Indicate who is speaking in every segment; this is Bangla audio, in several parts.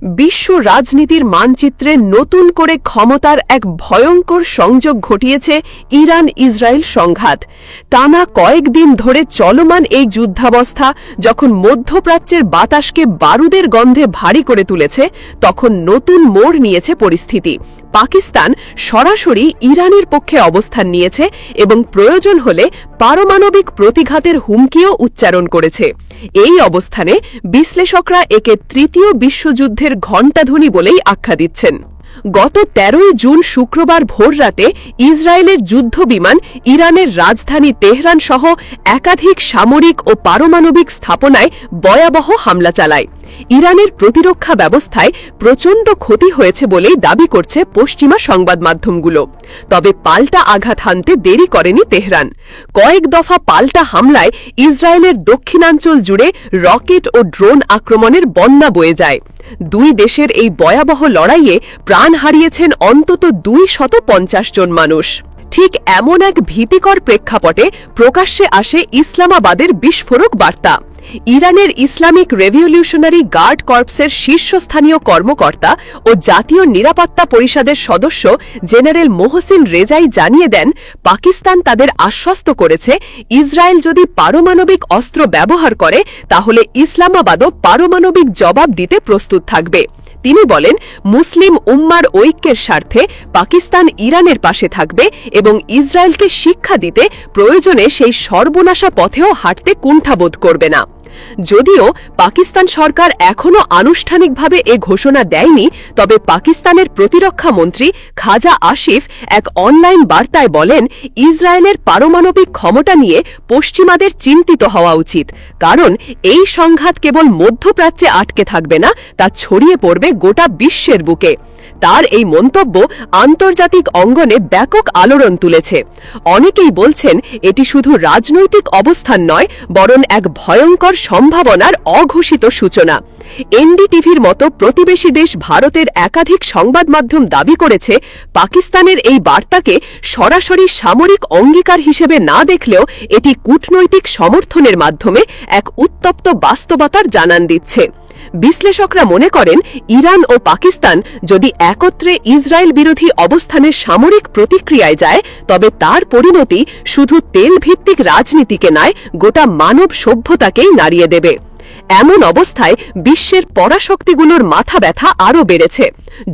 Speaker 1: বিশ্ব রাজনীতির মানচিত্রে নতুন করে ক্ষমতার এক ভয়ঙ্কর সংযোগ ঘটিয়েছে ইরান ইসরায়েল সংঘাত। টানা কয়েকদিন ধরে চলমান এই যুদ্ধাবস্থা যখন মধ্যপ্রাচ্যের বাতাসকে বারুদের গন্ধে ভারী করে তুলেছে, তখন নতুন মোড় নিয়েছে পরিস্থিতি। পাকিস্তান সরাসরি ইরানের পক্ষে অবস্থান নিয়েছে এবং প্রয়োজন হলে পারমাণবিক প্রতিঘাতের হুমকিও উচ্চারণ করেছে। এই অবস্থানে বিশ্লেষকরা একে তৃতীয় বিশ্বযুদ্ধের ঘণ্টাধ্বনি বলেই আখ্যা দিচ্ছেন। গত ১৩ জুন শুক্রবার ভোররাতে ইসরায়েলের যুদ্ধবিমান ইরানের রাজধানী তেহরান সহ একাধিক সামরিক ও পারমাণবিক স্থাপনায় ভয়াবহ হামলা চালায়। ইরানের প্রতিরক্ষা ব্যবস্থায় প্রচণ্ড ক্ষতি হয়েছে বলেই দাবি করছে পশ্চিমা সংবাদ মাধ্যমগুলো। তবে পাল্টা আঘাত হানতে দেরি করেনি তেহরান। কয়েক দফা পাল্টা হামলায় ইসরায়েলের দক্ষিণাঞ্চল জুড়ে রকেট ও ড্রোন আক্রমণের বন্যা বয়ে যায়। দুই দেশের এই ভয়াবহ লড়াইয়ে প্রাণ হারিয়েছেন অন্তত ২৫০ জন মানুষ। ঠিক এমন এক ভীতিকর প্রেক্ষাপটে প্রকাশ্যে আসে ইসলামাবাদের বিস্ফোরক বার্তা। ইরানের ইসলামিক রেভলিউশনারি গার্ড কর্পসের শীর্ষস্থানীয় কর্মকর্তা ও জাতীয় নিরাপত্তা পরিষদের সদস্য জেনারেল মোহসিন রেজাই জানিয়ে দেন, পাকিস্তান তাদের আশ্বস্ত করেছে ইসরায়েল যদি পারমাণবিক অস্ত্র ব্যবহার করে তাহলে ইসলামাবাদও পারমাণবিক জবাব দিতে প্রস্তুত থাকবে। তিনি বলেন, মুসলিম উম্মার ঐক্যের স্বার্থে পাকিস্তান ইরানের পাশে থাকবে এবং ইসরায়েলকে শিক্ষা দিতে প্রয়োজনে সেই সর্বনাশা পথেও হাঁটতে কুণ্ঠাবোধ করবে না। যদিও পাকিস্তান সরকার এখনও আনুষ্ঠানিকভাবে এ ঘোষণা দেয়নি, তবে পাকিস্তানের প্রতিরক্ষা মন্ত্রী খাজা আসিফ এক অনলাইন বার্তায় বলেন, ইসরায়েলের পারমাণবিক ক্ষমতা নিয়ে পশ্চিমাদের চিন্তিত হওয়া উচিত, কারণ এই সংঘাত কেবল মধ্যপ্রাচ্যে আটকে থাকবে না, তা ছড়িয়ে পড়বে গোটা বিশ্বের বুকে। তার এই মন্তব্য আন্তর্জাতিক অঙ্গনে ব্যাপক আলোড়ন তুলেছে। অনেকেই বলছেন এটি শুধু রাজনৈতিক অবস্থান নয়, বরং এক ভয়ঙ্কর সম্ভাবনার অঘোষিত সূচনা। এনডিটিভির মতো প্রতিবেশী দেশ ভারতের একাধিক সংবাদ মাধ্যম দাবি করেছে, পাকিস্তানের এই বার্তাকে সরাসরি সামরিক অঙ্গীকার হিসেবে না দেখলেও এটি কূটনৈতিক সমর্থনের মাধ্যমে এক উত্তপ্ত বাস্তবতার জানান দিচ্ছে। বিশ্লেষকরা মনে করেন, ইরান ও পাকিস্তান যদি একত্রে ইসরায়েল বিরোধী অবস্থানের সামরিক প্রতিক্রিয়ায় যায়, তবে তার পরিণতি শুধু তেলভিত্তিক রাজনীতিকে নয়, গোটা মানব সভ্যতাকেই নাড়িয়ে দেবে। এমন অবস্থায় বিশ্বের পরাশক্তিগুলোর মাথা ব্যথা আরও বেড়েছে।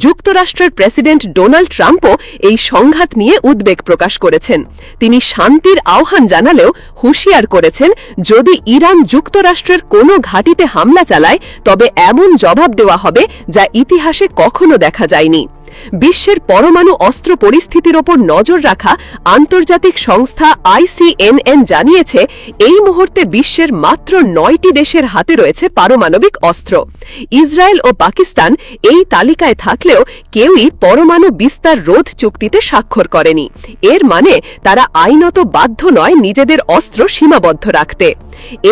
Speaker 1: যুক্তরাষ্ট্রের প্রেসিডেন্ট ডোনাল্ড ট্রাম্পও এই সংঘাত নিয়ে উদ্বেগ প্রকাশ করেছেন। তিনি শান্তির আহ্বান জানালেও হুঁশিয়ার করেছেন, যদি ইরান যুক্তরাষ্ট্রের কোনো ঘাঁটিতে হামলা চালায় তবে এমন জবাব দেওয়া হবে যা ইতিহাসে কখনো দেখা যায়নি। বিশ্বের পরমাণু অস্ত্র পরিস্থিতির ওপর নজর রাখা আন্তর্জাতিক সংস্থা ICNN জানিয়েছে, এই মুহূর্তে বিশ্বের মাত্র ৯টি দেশের হাতে রয়েছে পারমাণবিক অস্ত্র। ইসরায়েল ও পাকিস্তান এই তালিকায় থাকলেও কেউই পরমাণু বিস্তার রোধ চুক্তিতে স্বাক্ষর করেনি। এর মানে তারা আইনত বাধ্য নয় নিজেদের অস্ত্র সীমাবদ্ধ রাখতে।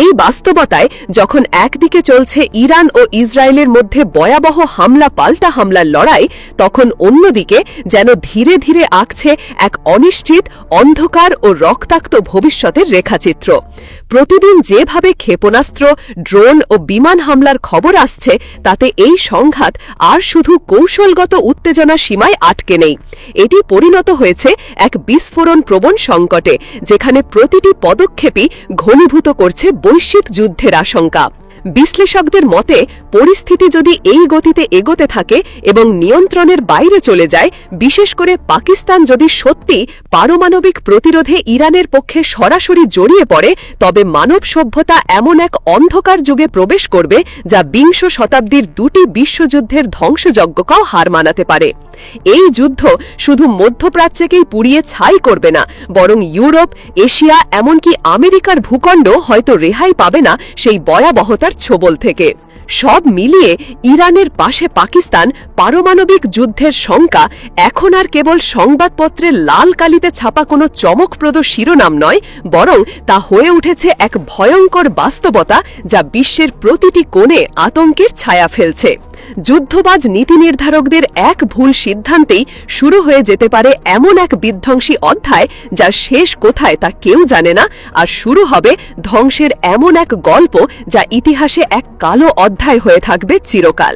Speaker 1: এই বাস্তবতায় যখন একদিকে চলছে ইরান ও ইসরায়েলের মধ্যে ভয়াবহ হামলা পাল্টা হামলার লড়াই, তখন অন্যদিকে যেন ধীরে ধীরে আঁকছে এক অনিশ্চিত, অন্ধকার ও রক্তাক্ত ভবিষ্যতের রেখাচিত্র। প্রতিদিন যেভাবে ক্ষেপণাস্ত্র, ড্রোন ও বিমান হামলার খবর আসছে, তাতে এই সংঘাত আর শুধু কৌশলগত উত্তেজনা সীমায় আটকে নেই। এটি পরিণত হয়েছে এক বিস্ফোরণ প্রবণ সংকটে, যেখানে প্রতিটি পদক্ষেপই ঘনীভূত করছে বৈশ্বিক যুদ্ধের আশঙ্কা। বিশ্লেষকদের মতে, পরিস্থিতি যদি এই গতিতে এগোতে থাকে এবং নিয়ন্ত্রণের বাইরে চলে যায়, বিশেষ করে পাকিস্তান যদি সত্যি পারমাণবিক প্রতিরোধে ইরানের পক্ষে সরাসরি জড়িয়ে পড়ে, তবে মানব সভ্যতা এমন এক অন্ধকার যুগে প্রবেশ করবে যা বিংশ শতাব্দীর দুটি বিশ্বযুদ্ধের ধ্বংসযজ্ঞকেও হার মানাতে পারে। এই যুদ্ধ শুধু মধ্যপ্রাচ্যকেই পুড়িয়ে ছাই করবে না, বরং ইউরোপ, এশিয়া, এমনকি আমেরিকার ভূখণ্ড হয়তো রেহাই পাবে না সেই ভয়াবহতার ছোবল থেকে। সব মিলিয়ে ইরানের পাশে পাকিস্তান পারমাণবিক যুদ্ধের শঙ্কা এখন আর কেবল সংবাদপত্রের লাল কালিতে ছাপা কোনো চমকপ্রদ শিরোনাম নয়, বরং তা হয়ে উঠেছে এক ভয়ঙ্কর বাস্তবতা যা বিশ্বের প্রতিটি কোণে আতঙ্কের ছায়া ফেলছে। যুদ্ধবাজ নীতি নির্ধারকদের এক ভুল সিদ্ধান্তেই শুরু হয়ে যেতে পারে এমন এক বিধ্বংসী অধ্যায় যার শেষ কোথায় তা কেউ জানে না, আর শুরু হবে ধ্বংসের এমন এক গল্প যা ইতিহাসে এক কালো অধ্যায় হয়ে থাকবে চিরকাল।